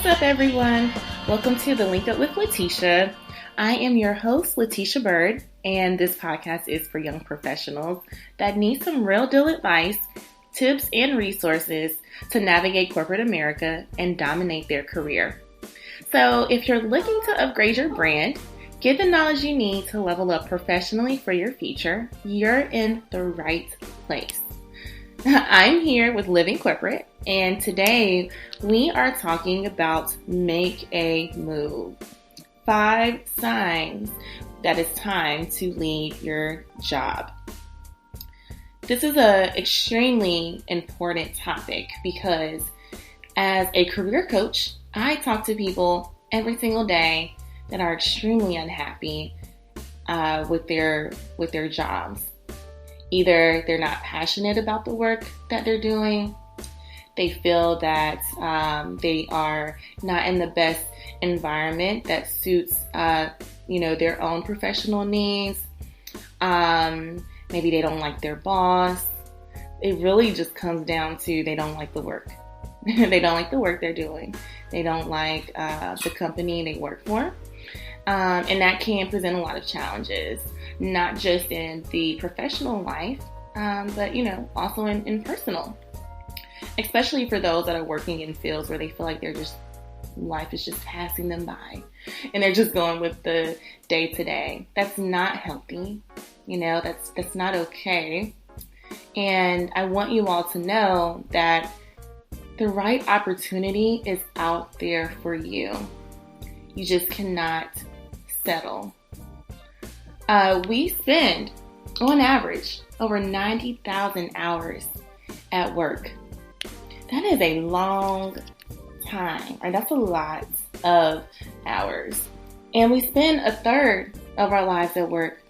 What's up, everyone? Welcome to the Link Up with Latesha. I am your host, Latesha Byrd, and this podcast is for young professionals that need some real deal advice, tips, and resources to navigate corporate America and dominate their career. So if you're looking to upgrade your brand, get the knowledge you need to level up professionally for your future, you're in the right place. I'm here with Living Corporate, and today we are talking about make a move. 5 signs that it's time to leave your job. This is an extremely important topic because as a career coach, I talk to people every single day that are extremely unhappy with their jobs. Either they're not passionate about the work that they're doing, they feel that they are not in the best environment that suits their own professional needs. Maybe they don't like their boss. It really just comes down to they don't like the work. They don't like the work they're doing. They don't like the company they work for. And that can present a lot of challenges, not just in the professional life, but also in personal. Especially for those that are working in fields where they feel like life is just passing them by and they're just going with the day to day. That's not healthy. That's not okay. And I want you all to know that the right opportunity is out there for you. You just cannot settle. We spend, on average, over 90,000 hours at work. That is a long time, right? That's a lot of hours. And we spend a third of our lives at work,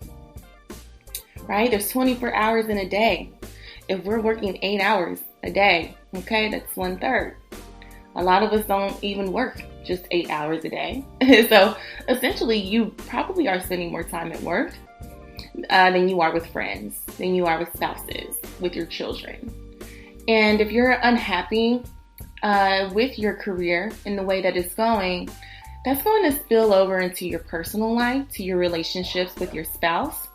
right? There's 24 hours in a day. If we're working 8 hours a day, okay, that's 1/3. A lot of us don't even work just 8 hours a day. So essentially, you probably are spending more time at work than you are with friends, than you are with spouses, with your children. And if you're unhappy with your career in the way that it's going, that's going to spill over into your personal life, to your relationships with your spouse,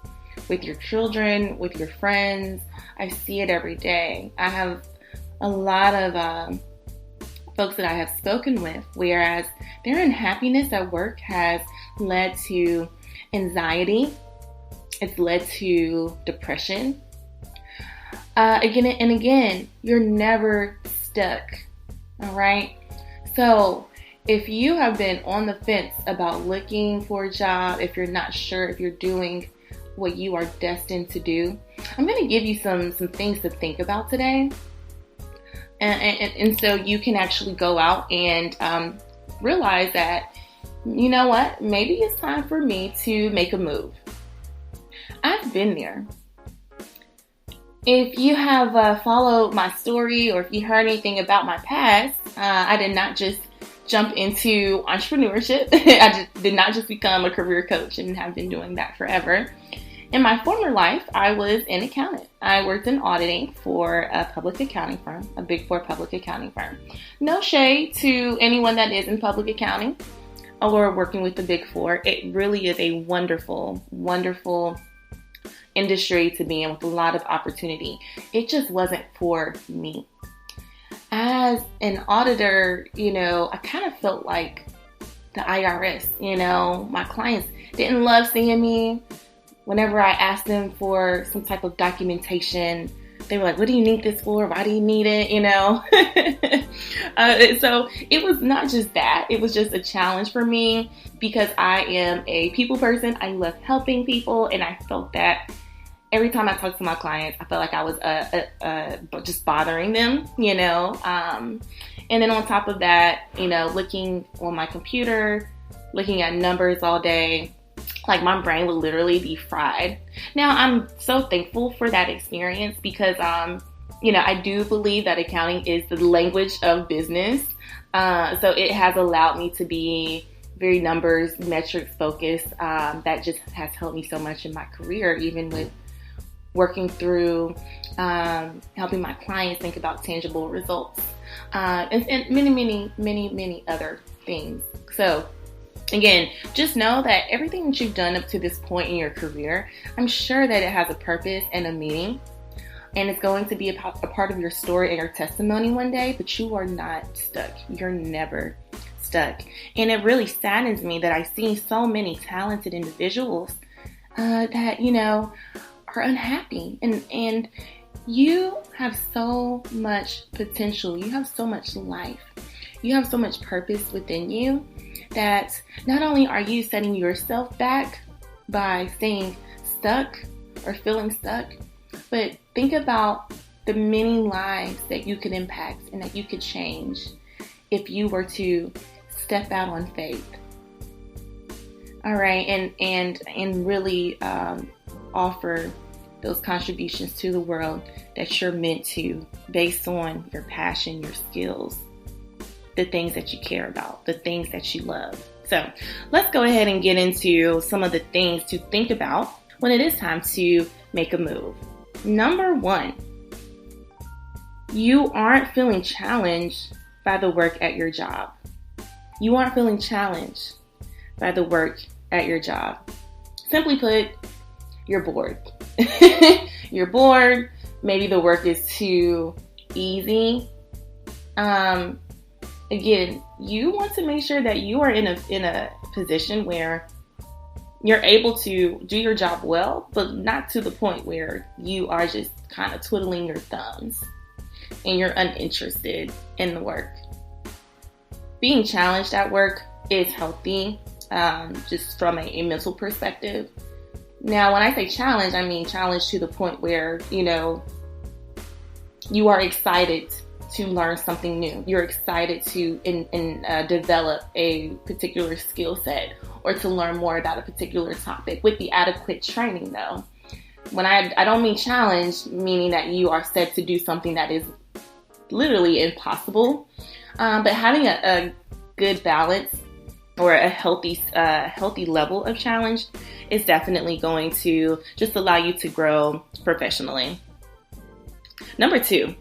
with your children, with your friends. I see it every day. I have a lot of folks that I have spoken with, whereas their unhappiness at work has led to anxiety. It's led to depression. Again and again, you're never stuck, all right? So if you have been on the fence about looking for a job, if you're not sure if you're doing what you are destined to do, I'm going to give you some things to think about today. And so you can actually go out and realize that, you know what, maybe it's time for me to make a move. I've been there. If you have followed my story or if you heard anything about my past, I did not just jump into entrepreneurship. I did not just become a career coach and have been doing that forever. In my former life, I was an accountant. I worked in auditing for a public accounting firm, a Big 4 public accounting firm. No shade to anyone that is in public accounting or working with the Big 4. It really is a wonderful, wonderful industry to be in with a lot of opportunity. It just wasn't for me. As an auditor, I kind of felt like the IRS. My clients didn't love seeing me. Whenever I asked them for some type of documentation, they were like, what do you need this for? Why do you need it? So it was not just that. It was just a challenge for me because I am a people person. I love helping people. And I felt that every time I talked to my clients, I felt like I was just bothering them, And then on top of that, looking on my computer, looking at numbers all day, like my brain would literally be fried. Now, I'm so thankful for that experience because, I do believe that accounting is the language of business. So it has allowed me to be very numbers, metrics focused. That just has helped me so much in my career, even with working through helping my clients think about tangible results, and many other things. So again, just know that everything that you've done up to this point in your career, I'm sure that it has a purpose and a meaning, and it's going to be a part of your story and your testimony one day, but you are not stuck. You're never stuck. And it really saddens me that I see so many talented individuals that, are unhappy. And you have so much potential. You have so much life. You have so much purpose within you that not only are you setting yourself back by staying stuck or feeling stuck, but think about the many lives that you could impact and that you could change if you were to step out on faith. All right, and really offer those contributions to the world that you're meant to, based on your passion, your skills, the things that you care about, the things that you love. So let's go ahead and get into some of the things to think about when it is time to make a move. Number 1, you aren't feeling challenged by the work at your job. You aren't feeling challenged by the work at your job. Simply put, you're bored. You're bored. Maybe the work is too easy. Again, you want to make sure that you are in a position where you're able to do your job well, but not to the point where you are just kind of twiddling your thumbs and you're uninterested in the work. Being challenged at work is healthy, just from a mental perspective. Now, when I say challenge, I mean challenge to the point where, you are excited to learn something new. You're excited to develop a particular skill set or to learn more about a particular topic with the adequate training, though. When I don't mean challenge, meaning that you are set to do something that is literally impossible, but having a good balance or a healthy level of challenge is definitely going to just allow you to grow professionally. Number 2,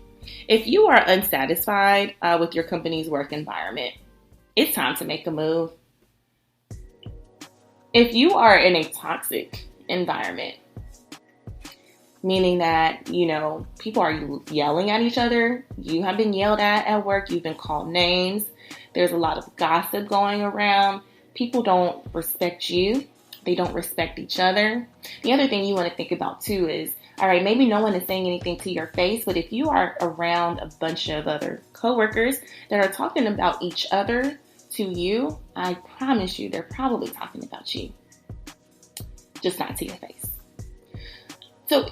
if you are unsatisfied with your company's work environment, it's time to make a move. If you are in a toxic environment, meaning that, people are yelling at each other, you have been yelled at work, you've been called names, there's a lot of gossip going around, people don't respect you, they don't respect each other. The other thing you want to think about too is, all right, maybe no one is saying anything to your face, but if you are around a bunch of other coworkers that are talking about each other to you, I promise you they're probably talking about you, just not to your face. So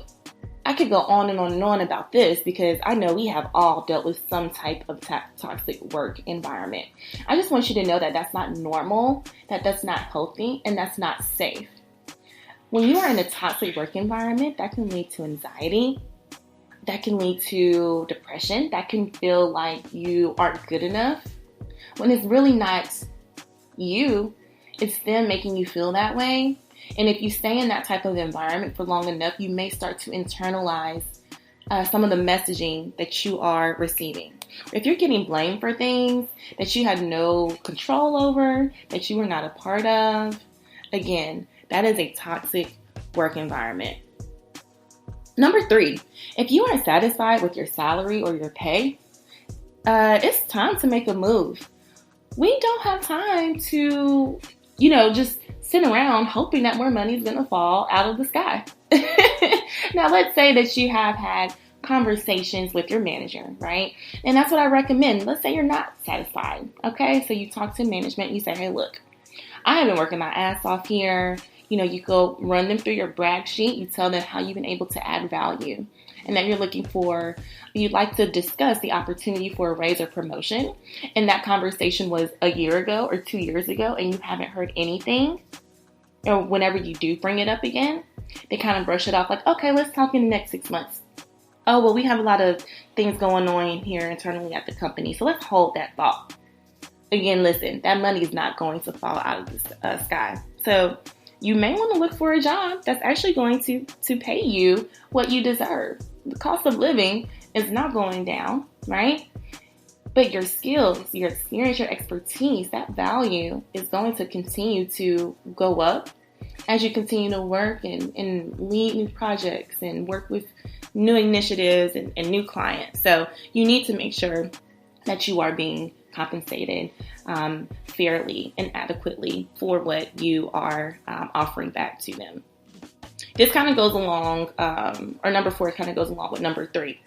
I could go on and on and on about this because I know we have all dealt with some type of toxic work environment. I just want you to know that that's not normal, that's not healthy, and that's not safe. When you are in a toxic work environment, that can lead to anxiety, that can lead to depression, that can feel like you aren't good enough, when it's really not you, it's them making you feel that way. And if you stay in that type of environment for long enough, you may start to internalize some of the messaging that you are receiving. If you're getting blamed for things that you had no control over, that you were not a part of, again, that is a toxic work environment. Number 3, if you aren't satisfied with your salary or your pay, it's time to make a move. We don't have time to, just sit around hoping that more money is going to fall out of the sky. Now, let's say that you have had conversations with your manager, right? And that's what I recommend. Let's say you're not satisfied. Okay. So you talk to management. You say, hey, look, I have been working my ass off here. You go run them through your brag sheet. You tell them how you've been able to add value and that you'd like to discuss the opportunity for a raise or promotion. And that conversation was a year ago or 2 years ago and you haven't heard anything. Or whenever you do bring it up again, they kind of brush it off like, okay, let's talk in the next 6 months. Oh, well, we have a lot of things going on here internally at the company, so let's hold that thought. Again, listen, that money is not going to fall out of the sky. So you may want to look for a job that's actually going to pay you what you deserve. The cost of living is not going down, right? But your skills, your experience, your expertise, that value is going to continue to go up as you continue to work and lead new projects and work with new initiatives and new clients. So you need to make sure that you are being compensated fairly and adequately for what you are offering back to them. This kind of goes along, or number 4 kind of goes along with number 3.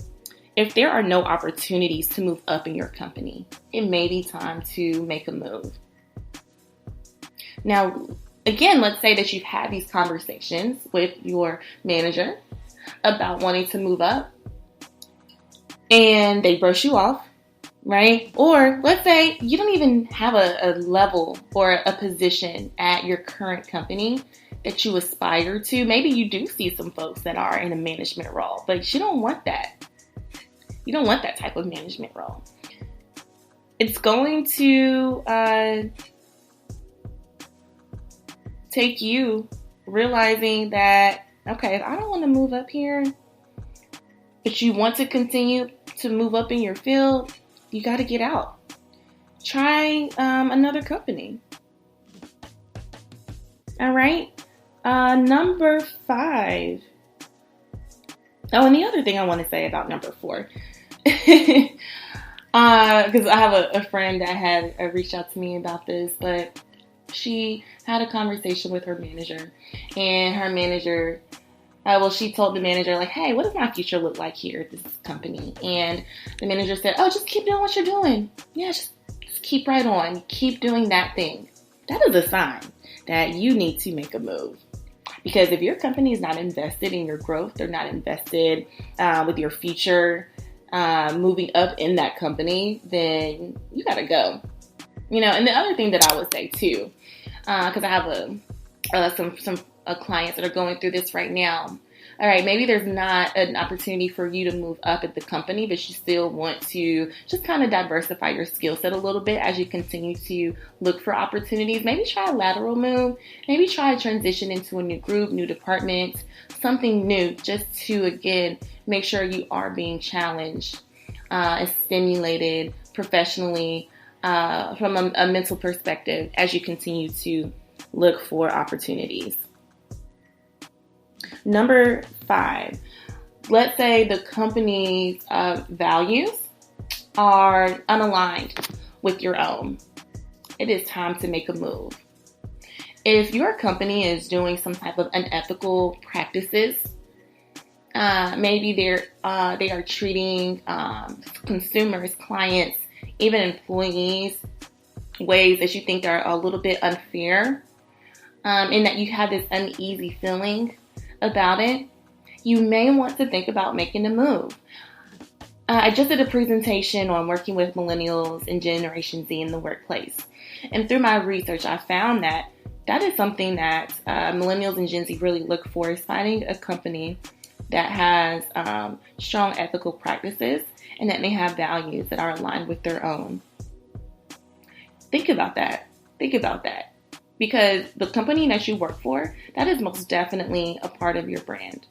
If there are no opportunities to move up in your company, it may be time to make a move. Now, again, let's say that you've had these conversations with your manager about wanting to move up and they brush you off, right? Or let's say you don't even have a level or a position at your current company that you aspire to. Maybe you do see some folks that are in a management role, but you don't want that. You don't want that type of management role. It's going to take you realizing that, okay, if I don't want to move up here, but you want to continue to move up in your field, you got to get out. Try another company. All right. Number 5. Oh, and the other thing I want to say about number 4, because I have a friend that had reached out to me about this, but she had a conversation with her manager, and her manager, she told the manager, like, hey, what does my future look like here at this company? And the manager said, oh, just keep doing what you're doing. Yeah, just keep right on. Keep doing that thing. That is a sign that you need to make a move. Because if your company is not invested in your growth, they're not invested with your future moving up in that company, then you got to go. And the other thing that I would say too, because I have some clients that are going through this right now. All right, maybe there's not an opportunity for you to move up at the company, but you still want to just kind of diversify your skill set a little bit as you continue to look for opportunities. Maybe try a lateral move. Maybe try a transition into a new group, new department, something new, just to, again, make sure you are being challenged and stimulated professionally from a mental perspective as you continue to look for opportunities. Number 5, let's say the company's values are unaligned with your own. It is time to make a move. If your company is doing some type of unethical practices, maybe they are treating consumers, clients, even employees, ways that you think are a little bit unfair, and that you have this uneasy feeling about it, you may want to think about making a move. I just did a presentation on working with millennials and Generation Z in the workplace. And through my research, I found that is something that millennials and Gen Z really look for, is finding a company that has strong ethical practices and that they have values that are aligned with their own. Think about that. Because the company that you work for, that is most definitely a part of your brand.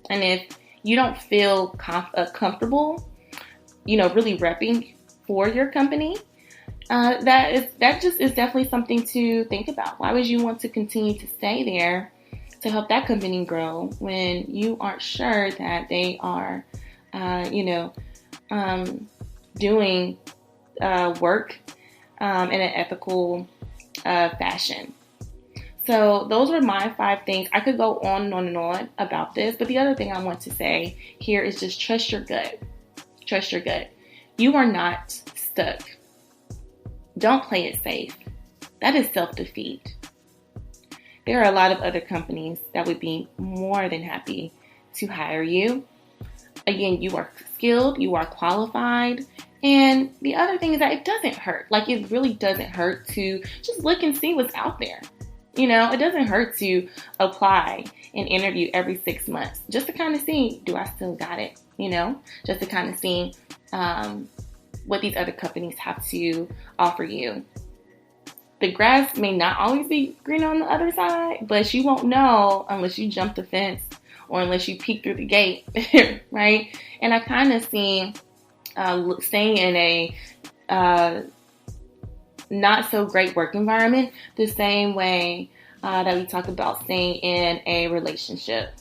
And if you don't feel comfortable, really repping for your company, that just is definitely something to think about. Why would you want to continue to stay there to help that company grow when you aren't sure that they are, doing work in an ethical fashion? So those are my 5 things. I could go on and on and on about this, but the other thing I want to say here is just trust your gut. Trust your gut. You are not stuck. Don't play it safe. That is self-defeat. There are a lot of other companies that would be more than happy to hire you. Again, you are skilled, you are qualified, and the other thing is that it doesn't hurt. Like, it really doesn't hurt to just look and see what's out there. It doesn't hurt to apply and interview every 6 months just to kind of see, do I still got it? Just to kind of see what these other companies have to offer you. the grass may not always be green on the other side, but you won't know unless you jump the fence or unless you peek through the gate, right? And I kind of see staying in a not so great work environment the same way that we talk about staying in a relationship.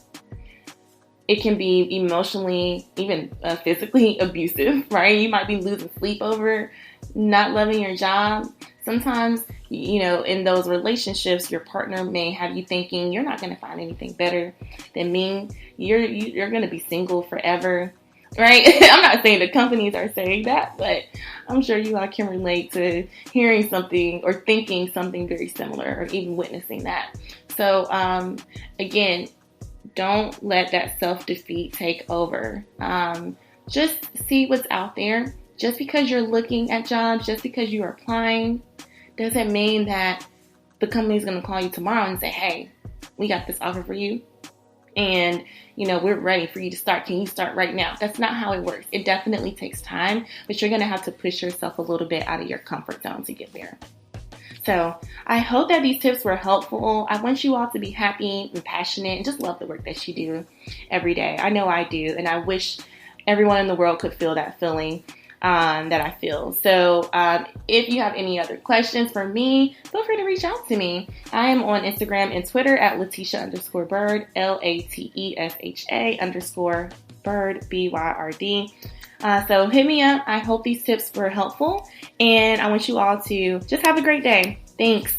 It can be emotionally, even physically abusive, right? You might be losing sleep over not loving your job. Sometimes, in those relationships, your partner may have you thinking you're not going to find anything better than me. You're going to be single forever, right? I'm not saying the companies are saying that, but I'm sure you all can relate to hearing something or thinking something very similar or even witnessing that. So, again, don't let that self-defeat take over. Just see what's out there. Just because you're looking at jobs, just because you're applying, doesn't mean that the company's going to call you tomorrow and say, hey, we got this offer for you. And, we're ready for you to start. Can you start right now? That's not how it works. It definitely takes time, but you're going to have to push yourself a little bit out of your comfort zone to get there. So I hope that these tips were helpful. I want you all to be happy and passionate and just love the work that you do every day. I know I do. And I wish everyone in the world could feel that feeling that I feel. So if you have any other questions for me, feel free to reach out to me. I am on Instagram and Twitter at Latesha_Byrd, LATESHA_Byrd, BYRD. So hit me up. I hope these tips were helpful, and I want you all to just have a great day. Thanks.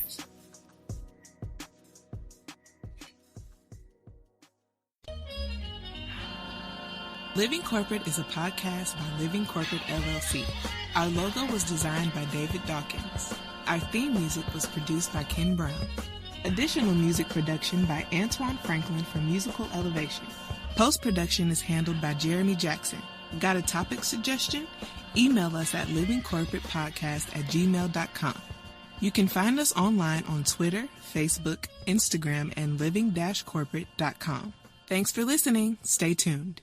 Living Corporate is a podcast by Living Corporate LLC. Our logo was designed by David Dawkins. Our theme music was produced by Ken Brown. Additional music production by Antoine Franklin for Musical Elevation. Post-production is handled by Jeremy Jackson. Got a topic suggestion? Email us at livingcorporatepodcast@gmail.com. You can find us online on Twitter, Facebook, Instagram, and living-corporate.com. Thanks for listening. Stay tuned.